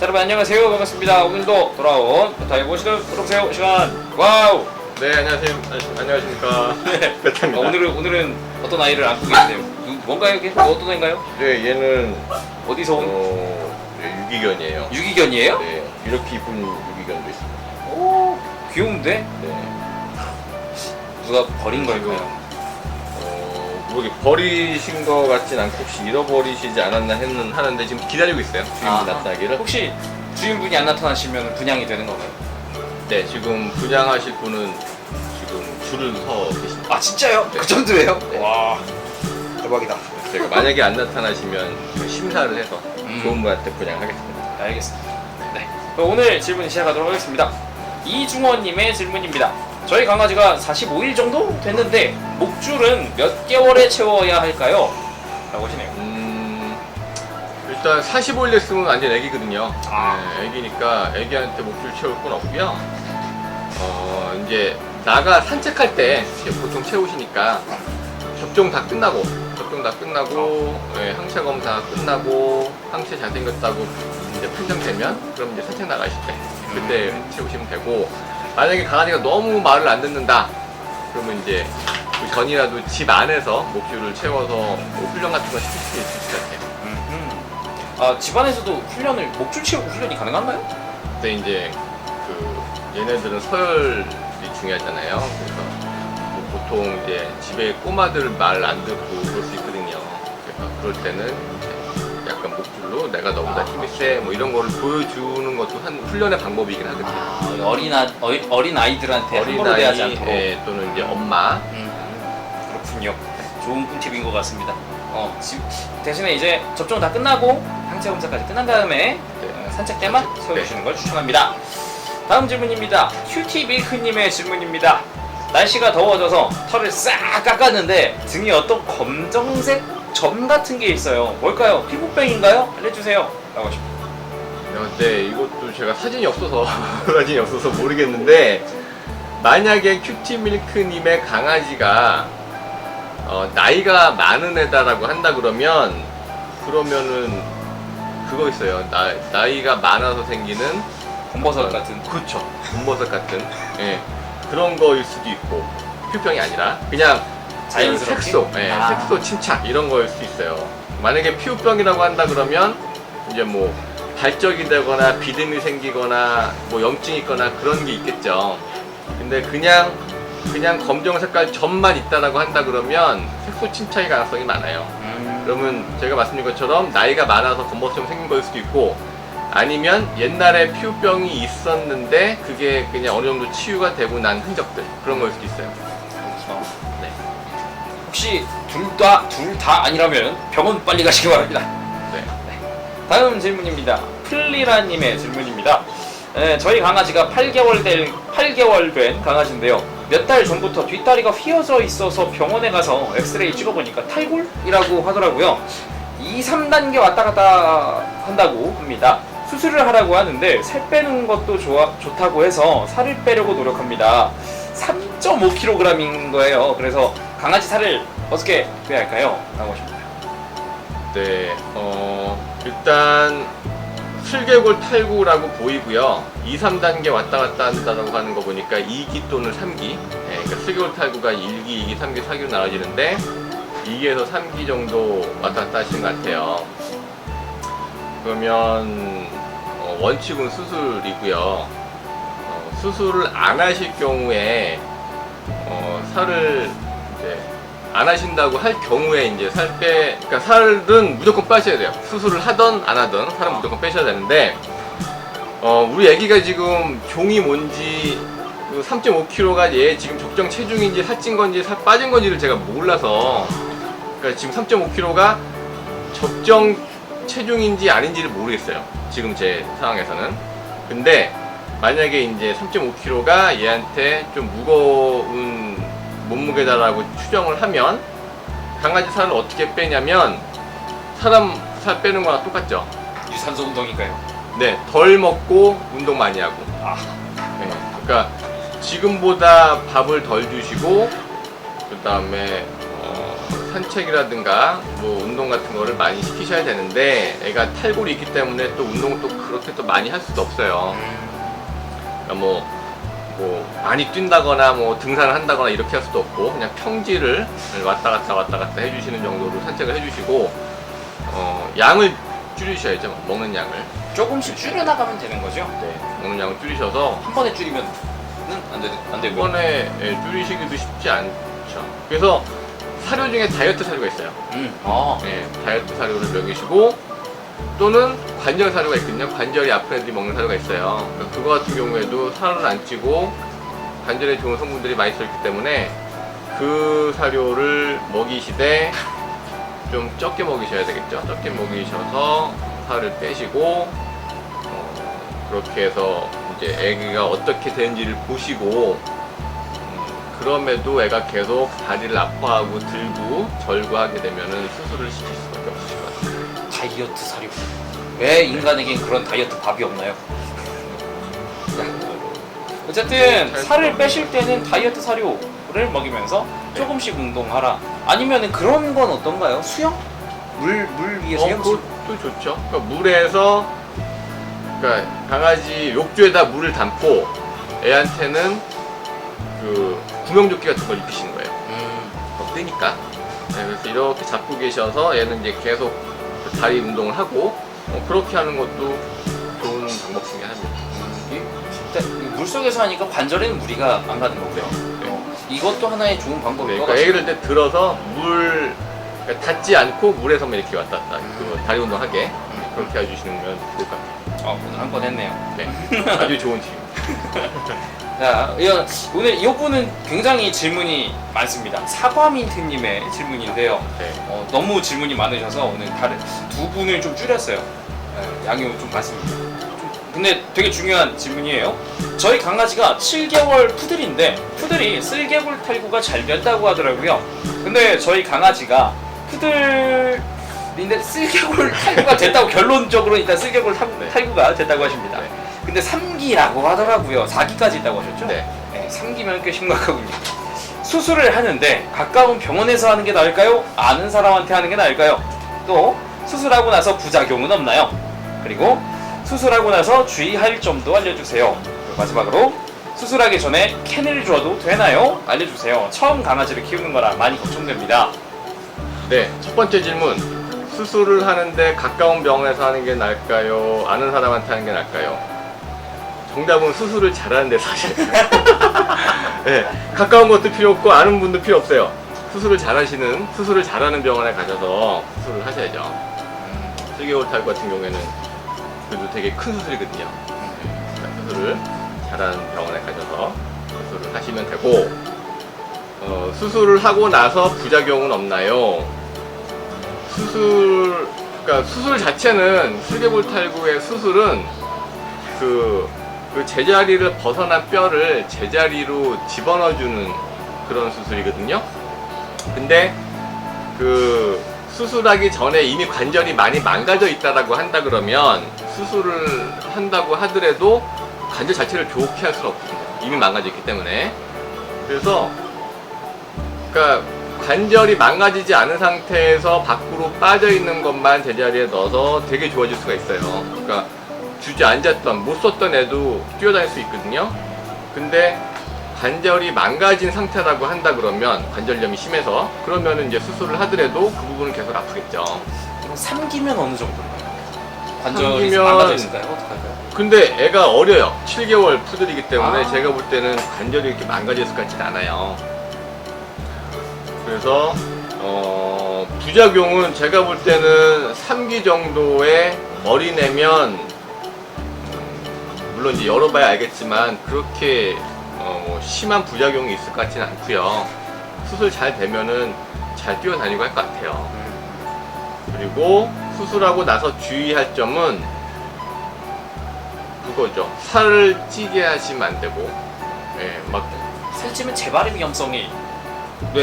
자, 여러분 안녕하세요. 반갑습니다. 오늘도 돌아온 베타의 모시는 구독세요 시간. 와우. 네, 안녕하십니까. 네. 베타입니다. 오늘은 어떤 아이를 안고 계신데요? 뭔가요 이게? 어떤 애인가요? 네, 얘는 어디서 온? 네, 유기견이에요. 유기견이에요? 네, 이렇게 이쁜 유기견도 있습니다. 오, 귀여운데? 네, 누가 버린 걸까요? 모르게 버리신 것 같진 않고 혹시 잃어버리시지 않았나 하는데 지금 기다리고 있어요. 주인분 아하. 나타나기를. 혹시 주인분이 안 나타나시면 분양이 되는 건가요? 네, 지금 분양하실 분은 지금 줄을 서 계십니다. 아 진짜요? 네. 그 정도예요? 네. 와, 대박이다. 제가 만약에 안 나타나시면 지금 심사를 해서 좋은 분한테 분양하겠습니다. 알겠습니다. 네, 그럼 오늘 질문 시작하도록 하겠습니다. 이중원님의 질문입니다. 저희 강아지가 45일 정도 됐는데 목줄은 몇 개월에 채워야 할까요? 라고 하시네요. 일단 45일 됐으면 완전 애기거든요. 아. 네, 애기니까 애기한테 목줄 채울 건 없고요. 이제 나가 산책할 때 보통 채우시니까 접종 다 끝나고 네, 항체 검사 끝나고 항체 잘 생겼다고 이제 판정되면 그럼 이제 산책 나가실 때 그때 채우시면 되고, 만약에 강아지가 너무 말을 안 듣는다 그러면 이제 그 전이라도 집 안에서 목줄을 채워서 뭐 훈련 같은 거 시킬 수 있을 것 같아요. 아, 집안에서도 훈련을 목줄 채우고 훈련이 가능한가요? 근데 이제 그 얘네들은 서열이 중요하잖아요. 그래서 뭐 보통 이제 집에 꼬마들 말 안 듣고 그럴 수 있거든요. 그래서 그럴 때는 이제 약간 목줄로 내가 너보다 힘이 세 뭐 이런 거를 보여주는 것도 한 훈련의 방법이긴 하거든요. 아, 어린 아이들한테 함부로 대하지 않도록. 또는 이제 엄마. 그렇군요. 좋은 꿀팁인 것 같습니다. 대신에 이제 접종 다 끝나고 항체 검사까지 끝난 다음에 산책 때만 세워주시는 걸 추천합니다. 다음 질문입니다. 큐티 밀크님의 질문입니다. 날씨가 더워져서 털을 싹 깎았는데 등에 어떤 검정색 점 같은 게 있어요. 뭘까요? 피부병인가요? 알려주세요. 라고 하십니다. 네, 이것도 제가 사진이 없어서 모르겠는데, 만약에 큐티밀크님의 강아지가 나이가 많은 애다라고 한다 그러면은 그거 있어요. 나이가 많아서 생기는 검버섯 같은. 그쵸, 검버섯 같은, 예, 그런 거일 수도 있고, 피부병이 아니라 그냥 자연스럽게? 색소 침착 이런 거일 수 있어요. 만약에 피부병이라고 한다 그러면 이제 뭐 발적이 되거나 비듬이 생기거나 뭐 염증이 있거나 그런 게 있겠죠. 근데 그냥 검정 색깔 점만 있다라고 한다 그러면 색소 침착의 가능성이 많아요. 그러면 제가 말씀드린 것처럼 나이가 많아서 검버섯처럼 생긴 거일 수도 있고, 아니면 옛날에 피부병이 있었는데 그게 그냥 어느 정도 치유가 되고 난 흔적들, 그런 거일 수도 있어요. 네. 혹시 둘 다 아니라면 병원 빨리 가시기 바랍니다. 네. 다음 질문입니다. 플리라님의 질문입니다. 저희 강아지가 8개월 된 강아지인데요. 몇 달 전부터 뒷다리가 휘어져 있어서 병원에 가서 엑스레이 찍어보니까 탈골이라고 하더라고요. 2, 3단계 왔다 갔다 한다고 합니다. 수술을 하라고 하는데 살 빼는 것도 좋다고 해서 살을 빼려고 노력합니다. 3.5kg인 거예요. 그래서 강아지 살을 어떻게 빼야 할까요? 라고 하십니다. 네, 일단 슬개골 탈구라고 보이고요. 2, 3단계 왔다 갔다 한다고 하는 거 보니까 2기 또는 3기. 그러니까 슬개골 탈구가 1기, 2기, 3기, 4기로 나눠지는데 2기에서 3기 정도 왔다 갔다 하시는 것 같아요. 그러면 원칙은 수술이고요. 수술을 안 하실 경우에 살을 이제 안 하신다고 할 경우에 이제 그러니까 살은 무조건 빼셔야 돼요. 수술을 하던 안 하던 살은 무조건 빼셔야 되는데, 우리 애기가 지금 종이 뭔지 3.5kg가 얘 지금 적정 체중인지 살찐 건지 살 빠진 건지를 제가 몰라서, 그러니까 지금 3.5kg가 적정 체중인지 아닌지를 모르겠어요. 지금 제 상황에서는. 근데 만약에 이제 3.5kg가 얘한테 좀 무거운 몸무게다라고 추정을 하면 강아지 살을 어떻게 빼냐면 사람 살 빼는 거랑 똑같죠. 유산소 운동인가요? 네, 덜 먹고 운동 많이 하고. 네, 그러니까 지금보다 밥을 덜 주시고, 그 다음에 산책이라든가 뭐 운동 같은 거를 많이 시키셔야 되는데 애가 탈골이 있기 때문에 또 운동을 또 그렇게 또 많이 할 수도 없어요. 그러니까 뭐 많이 뛴다거나 뭐 등산을 한다거나 이렇게 할 수도 없고 그냥 평지를 왔다 갔다 해주시는 정도로 산책을 해주시고 양을 줄이셔야죠. 먹는 양을. 조금씩 줄여나가면 되는 거죠? 네, 먹는 양을 줄이셔서 한 번에 줄이면 안 되고. 이번에 줄이시기도 쉽지 않죠. 그래서 사료 중에 다이어트 사료가 있어요. 네, 다이어트 사료를 먹이시고 또는 관절 사료가 있거든요. 관절이 아픈 애들이 먹는 사료가 있어요. 그거 같은 경우에도 살을 안 찌고 관절에 좋은 성분들이 많이 들어있기 때문에 그 사료를 먹이시되 좀 적게 먹이셔야 되겠죠. 적게 먹이셔서 살을 빼시고 그렇게 해서 이제 애기가 어떻게 되는지를 보시고 그럼에도 애가 계속 다리를 아파하고 들고 절고 하게 되면은 수술을 시킬 수밖에 없으실 것 같아요. 다이어트 사료. 왜 인간에겐 그런 다이어트 밥이 없나요? 어쨌든 살을 빼실 때는 다이어트 사료를 먹이면서 조금씩 운동하라. 아니면은 그런 건 어떤가요? 수영? 물 위에서 헤엄치고. 그것도 좋죠. 그러니까 물에서 그러니까 강아지 욕조에다 물을 담고 애한테는 그 구명조끼 같은 걸 입히시는 거예요. 더 뜨니까. 네, 그래서 이렇게 잡고 계셔서 얘는 이제 계속 다리 운동을 하고 그렇게 하는 것도 좋은 방법 중에 하나입니다. 물속에서 하니까 관절에는 무리가 안 가는 거고요. 네. 이것도 하나의 좋은 방법일 것 그러니까 같아요. 애기를 때 들어서 그러니까 닿지 않고 물에서만 이렇게 왔다 갔다 그 다리 운동하게 그렇게 해주시면 좋을 것 같아요. 오늘 한 건 했네요. 네, 아주 좋은 팁입니다. 자, 오늘 이분은 굉장히 질문이 많습니다. 사과민트님의 질문인데요. 네. 너무 질문이 많으셔서 오늘 다른 두 분을 좀 줄였어요. 네, 양이 좀 많습니다. 근데 되게 중요한 질문이에요. 저희 강아지가 7개월 푸들인데 푸들이 쓸개골 탈구가 잘 된다고 하더라고요. 근데 저희 강아지가 푸들인데 쓸개골 탈구가 됐다고 결론적으로 일단 쓸개골 탈구가 됐다고 하십니다. 네. 근데 3기라고 하더라고요. 4기까지 있다고 하셨죠? 네. 3기면 꽤 심각하군요. 수술을 하는데 가까운 병원에서 하는 게 나을까요? 아는 사람한테 하는 게 나을까요? 또 수술하고 나서 부작용은 없나요? 그리고 수술하고 나서 주의할 점도 알려주세요. 그리고 마지막으로 수술하기 전에 캔을 줘도 되나요? 알려주세요. 처음 강아지를 키우는 거라 많이 걱정됩니다. 네, 첫 번째 질문. 수술을 하는데 가까운 병원에서 하는 게 나을까요? 아는 사람한테 하는 게 나을까요? 정답은 수술을 잘하는 데서 하셔야 돼요. 네, 가까운 것도 필요 없고 아는 분도 필요 없어요. 수술을 잘하는 병원에 가셔서 수술을 하셔야죠. 쓸개골 탈구 같은 경우에는 그래도 되게 큰 수술이거든요. 그러니까 수술을 잘하는 병원에 가셔서 수술을 하시면 되고 수술을 하고 나서 부작용은 없나요? 그러니까 수술 자체는 쓸개골 탈구의 수술은 그 제자리를 벗어난 뼈를 제자리로 집어넣어주는 그런 수술이거든요. 근데 그 수술하기 전에 이미 관절이 많이 망가져 있다라고 한다 그러면 수술을 한다고 하더라도 관절 자체를 좋게 할 수는 없거든요. 이미 망가져 있기 때문에. 그래서 그러니까 관절이 망가지지 않은 상태에서 밖으로 빠져 있는 것만 제자리에 넣어서 되게 좋아질 수가 있어요. 그러니까 주저앉았던 못 썼던 애도 뛰어다닐 수 있거든요. 근데 관절이 망가진 상태라고 한다 그러면 관절염이 심해서 그러면은 이제 수술을 하더라도 그 부분은 계속 아프겠죠. 3기면 어느 정도인가요? 관절이 3기면 망가져 있을까요? 어떡할까요? 근데 애가 어려요. 7개월 푸들이기 때문에 제가 볼 때는 관절이 이렇게 망가져 있을 것 같진 않아요. 그래서 부작용은 제가 볼 때는 3기 정도의 어린애면 물론 이제 열어봐야 알겠지만 그렇게 뭐 심한 부작용이 있을 것 같지는 않고요. 수술 잘 되면은 잘 뛰어다니고 할 것 같아요. 그리고 수술하고 나서 주의할 점은 그거죠. 살을 찌게 하시면 안 되고, 막 살찌면 재발의 위험성이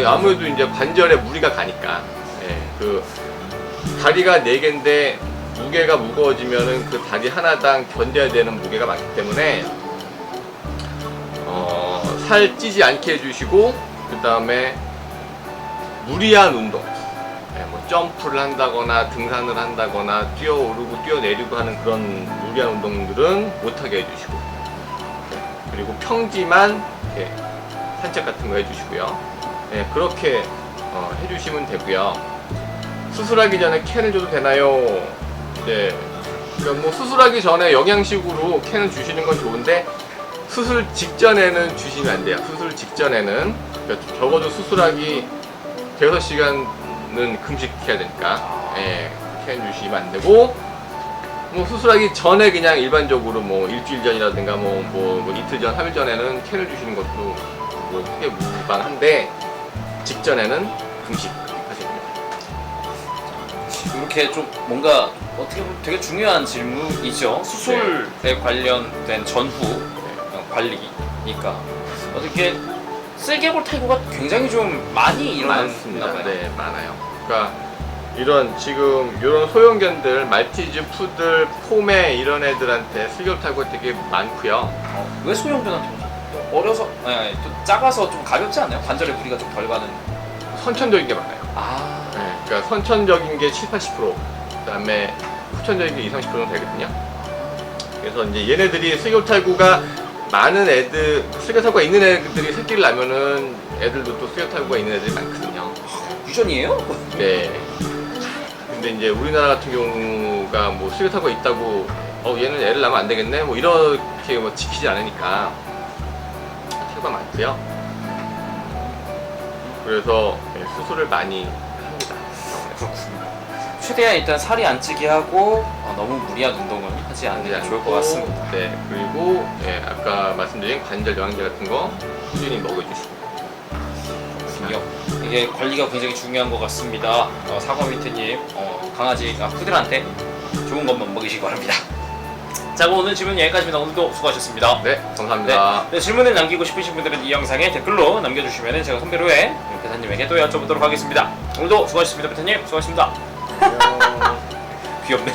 아무래도 이제 관절에 무리가 가니까, 그 다리가 4개인데 무게가 무거워지면은 그 다리 하나당 견뎌야 되는 무게가 많기 때문에 살 찌지 않게 해주시고 그 다음에 무리한 운동 점프를 한다거나 등산을 한다거나 뛰어오르고 뛰어내리고 하는 그런 무리한 운동들은 못하게 해주시고, 그리고 평지만 이렇게 산책 같은 거 해주시고요. 네, 그렇게 해주시면 되고요. 수술하기 전에 캔을 줘도 되나요? 네, 그러니까 뭐 수술하기 전에 영양식으로 캔을 주시는 건 좋은데 수술 직전에는 주시면 안 돼요. 수술 직전에는, 그러니까 적어도 수술하기 6시간은 금식해야 되니까, 예, 캔 주시면 안 되고, 뭐 수술하기 전에 그냥 일반적으로 뭐 일주일 전이라든가 뭐 이틀 전, 3일 전에는 캔을 주시는 것도 뭐 크게 무방한데, 직전에는 금식 하시면 됩니다. 이렇게 좀 뭔가 어떻게 보면 되게 중요한 질문이죠. 수술에 관련된 전후 관리니까 어떻게 쓸개골 탈구가 굉장히 좀 많이 일어났나 많습니다. 봐요. 네, 많아요. 그러니까 이런 소형견들, 말티즈, 푸들, 포메 이런 애들한테 쓸개골 탈구가 되게 많고요. 왜 소형견한테 어려서 또 작아서 좀 가볍지 않나요? 관절에 무리가 좀 덜 가는. 선천적인 게 많아요. 아, 네, 그러니까 선천적인 게 70-80%, 그다음에 후천적인 게 20-30% 정도 되거든요. 그래서 이제 얘네들이 쓸개골 탈구가 많은 애들, 쓸개골 탈구가 있는 애들이 새끼를 낳으면은 애들도 또 쓸개골 탈구가 있는 애들이 많거든요. 유전이에요? 네. 근데 이제 우리나라 같은 경우가 뭐 쓸개골 탈구가 있다고 얘는 애를 낳으면 안 되겠네 뭐 이렇게 뭐 지키지 않으니까 탈구가 많고요. 그래서 수술을 많이 합니다. 그렇군요. 최대한 일단 살이 안 찌게 하고 너무 무리한 운동을 하지 않는 게 좋을 것 같습니다. 네, 그리고 아까 말씀드린 관절 영양제 같은 거 꾸준히 먹여주시고. 그렇군요. 이게 관리가 굉장히 중요한 것 같습니다. 사과미트님, 푸들한테 좋은 것만 먹이시기 바랍니다. 자, 그럼 오늘 질문 여기까지입니다. 오늘도 수고하셨습니다. 네, 감사합니다. 네, 질문을 남기고 싶으신 분들은 이 영상에 댓글로 남겨주시면 제가 선별 후에 배타님에게 또 여쭤보도록 하겠습니다. 오늘도 수고하셨습니다. 배타님, 수고하셨습니다. 안녕. 귀엽네.